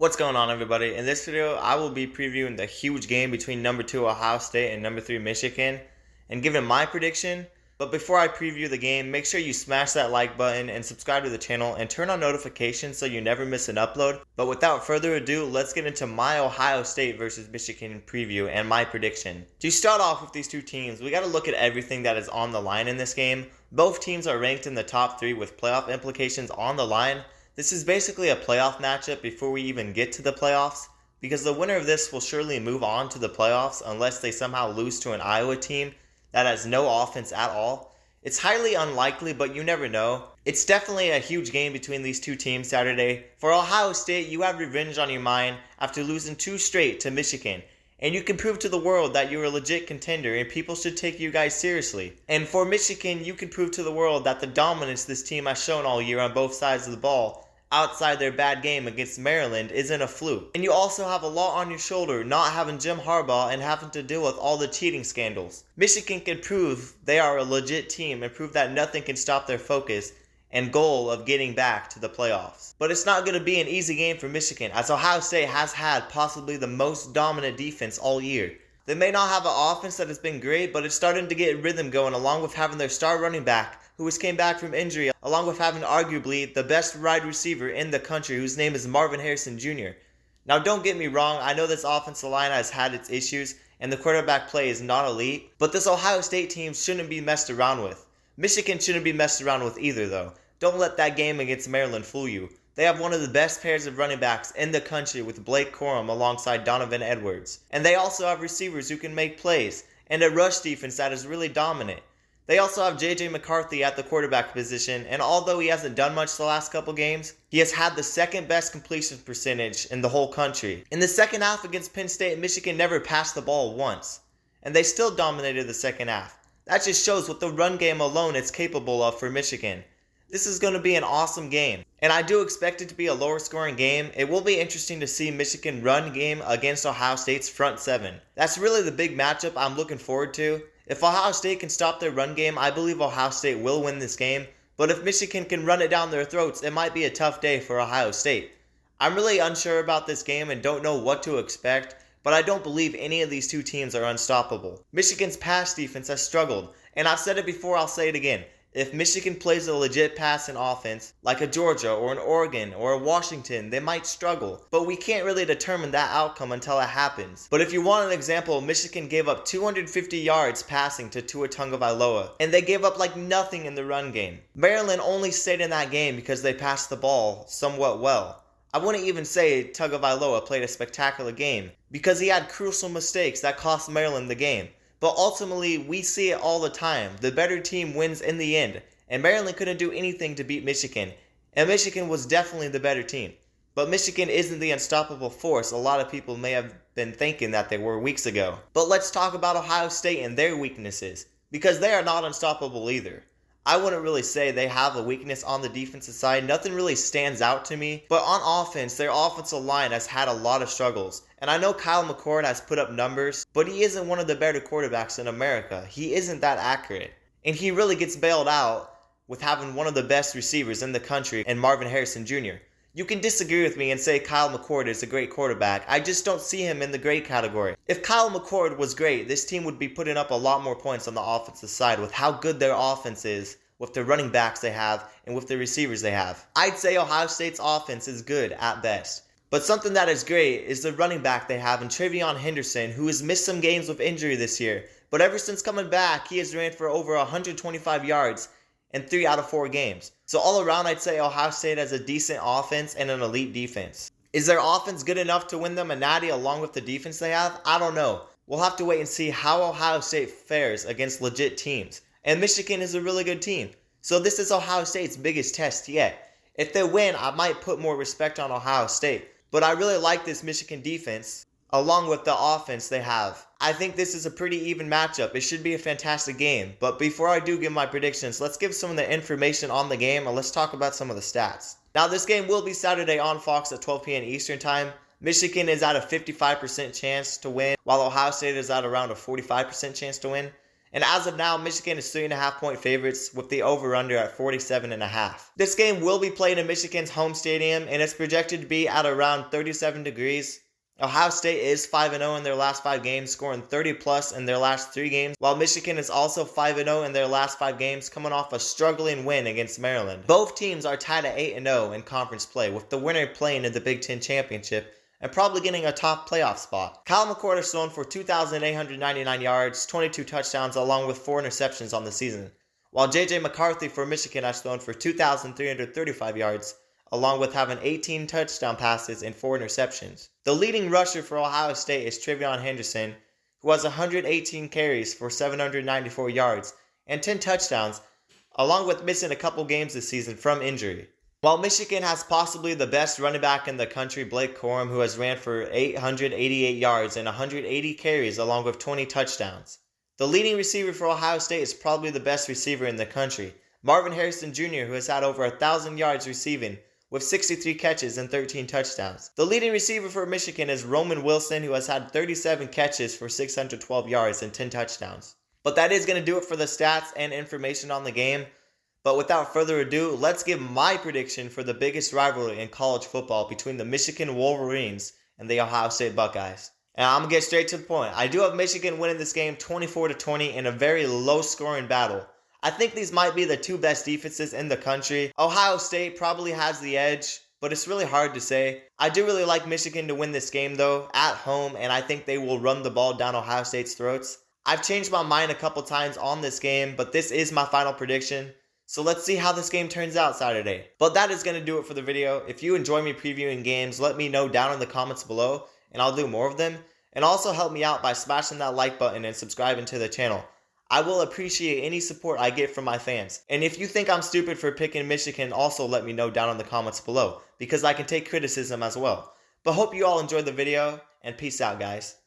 What's going on, everybody? In this video, I will be previewing the huge game between number 2 Ohio State and number 3 Michigan and giving my prediction. But before I preview the game, make sure you smash that like button and subscribe to the channel and turn on notifications so you never miss an upload. But without further ado, let's get into my Ohio State versus Michigan preview and my prediction. To start off with these two teams, we got to look at everything that is on the line in this game. Both teams are ranked in the top 3 with playoff implications on the line. This is basically a playoff matchup before we even get to the playoffs, because the winner of this will surely move on to the playoffs unless they somehow lose to an Iowa team that has no offense at all. It's highly unlikely, but you never know. It's definitely a huge game between these two teams Saturday. For Ohio State, you have revenge on your mind after losing 2 straight to Michigan, and you can prove to the world that you're a legit contender and people should take you guys seriously. And for Michigan, you can prove to the world that the dominance this team has shown all year on both sides of the ball outside their bad game against Maryland isn't a fluke. And you also have a lot on your shoulder not having Jim Harbaugh and having to deal with all the cheating scandals. Michigan can prove they are a legit team and prove that nothing can stop their focus and goal of getting back to the playoffs. But it's not going to be an easy game for Michigan, as Ohio State has had possibly the most dominant defense all year. They may not have an offense that has been great, but it's starting to get rhythm going, along with having their star running back, who just came back from injury, along with having arguably the best wide receiver in the country, whose name is Marvin Harrison Jr. Now, don't get me wrong, I know this offensive line has had its issues, and the quarterback play is not elite, but this Ohio State team shouldn't be messed around with. Michigan shouldn't be messed around with either, though. Don't let that game against Maryland fool you. They have one of the best pairs of running backs in the country with Blake Corum alongside Donovan Edwards. And they also have receivers who can make plays, and a rush defense that is really dominant. They also have J.J. McCarthy at the quarterback position, and although he hasn't done much the last couple games, he has had the second best completion percentage in the whole country. In the second half against Penn State, Michigan never passed the ball once, and they still dominated the second half. That just shows what the run game alone is capable of for Michigan. This is going to be an awesome game, and I do expect it to be a lower scoring game. It will be interesting to see Michigan run game against Ohio State's front 7. That's really the big matchup I'm looking forward to. If Ohio State can stop their run game, I believe Ohio State will win this game, but if Michigan can run it down their throats, it might be a tough day for Ohio State. I'm really unsure about this game and don't know what to expect, but I don't believe any of these two teams are unstoppable. Michigan's pass defense has struggled, and I've said it before, I'll say it again. If Michigan plays a legit passing offense, like a Georgia or an Oregon or a Washington, they might struggle. But we can't really determine that outcome until it happens. But if you want an example, Michigan gave up 250 yards passing to Tua Tagovailoa, and they gave up like nothing in the run game. Maryland only stayed in that game because they passed the ball somewhat well. I wouldn't even say Tagovailoa played a spectacular game, because he had crucial mistakes that cost Maryland the game. But ultimately, we see it all the time. The better team wins in the end. And Maryland couldn't do anything to beat Michigan. And Michigan was definitely the better team. But Michigan isn't the unstoppable force a lot of people may have been thinking that they were weeks ago. But let's talk about Ohio State and their weaknesses, because they are not unstoppable either. I wouldn't really say they have a weakness on the defensive side. Nothing really stands out to me. But on offense, their offensive line has had a lot of struggles. And I know Kyle McCord has put up numbers, but he isn't one of the better quarterbacks in America. He isn't that accurate. And he really gets bailed out with having one of the best receivers in the country in Marvin Harrison Jr. You can disagree with me and say Kyle McCord is a great quarterback. I just don't see him in the great category. If Kyle McCord was great, this team would be putting up a lot more points on the offensive side with how good their offense is, with the running backs they have, and with the receivers they have. I'd say Ohio State's offense is good at best. But something that is great is the running back they have in Travion Henderson, who has missed some games with injury this year. But ever since coming back, he has ran for over 125 yards in 3 out of 4 games. So all around, I'd say Ohio State has a decent offense and an elite defense. Is their offense good enough to win them a natty along with the defense they have? I don't know. We'll have to wait and see how Ohio State fares against legit teams. And Michigan is a really good team. So this is Ohio State's biggest test yet. If they win, I might put more respect on Ohio State. But I really like this Michigan defense, along with the offense they have. I think this is a pretty even matchup. It should be a fantastic game. But before I do give my predictions, let's give some of the information on the game and let's talk about some of the stats. Now, this game will be Saturday on Fox at 12 p.m. Eastern Time. Michigan is at a 55% chance to win, while Ohio State is at around a 45% chance to win. And as of now, Michigan is 3.5-point favorites with the over-under at 47.5. This game will be played in Michigan's home stadium, and it's projected to be at around 37 degrees. Ohio State is 5-0 in their last 5 games, scoring 30+ in their last 3 games, while Michigan is also 5-0 in their last 5 games, coming off a struggling win against Maryland. Both teams are tied at 8-0 in conference play, with the winner playing in the Big Ten Championship and probably getting a top playoff spot. Kyle McCord is thrown for 2,899 yards, 22 touchdowns, along with 4 interceptions on the season, while J.J. McCarthy for Michigan has thrown for 2,335 yards, along with having 18 touchdown passes and 4 interceptions. The leading rusher for Ohio State is Trevion Henderson, who has 118 carries for 794 yards and 10 touchdowns, along with missing a couple games this season from injury. While Michigan has possibly the best running back in the country, Blake Corum, who has ran for 888 yards and 180 carries along with 20 touchdowns. The leading receiver for Ohio State is probably the best receiver in the country, Marvin Harrison Jr., who has had over 1,000 yards receiving with 63 catches and 13 touchdowns. The leading receiver for Michigan is Roman Wilson, who has had 37 catches for 612 yards and 10 touchdowns. But that is going to do it for the stats and information on the game. But without further ado, let's give my prediction for the biggest rivalry in college football between the Michigan Wolverines and the Ohio State Buckeyes. And I'm going to get straight to the point. I do have Michigan winning this game 24-20 in a very low-scoring battle. I think these might be the 2 best defenses in the country. Ohio State probably has the edge, but it's really hard to say. I do really like Michigan to win this game though, at home, and I think they will run the ball down Ohio State's throats. I've changed my mind a couple times on this game, but this is my final prediction. So let's see how this game turns out Saturday. But that is going to do it for the video. If you enjoy me previewing games, let me know down in the comments below, and I'll do more of them. And also help me out by smashing that like button and subscribing to the channel. I will appreciate any support I get from my fans. And if you think I'm stupid for picking Michigan, also let me know down in the comments below, because I can take criticism as well. But hope you all enjoyed the video, and peace out, guys.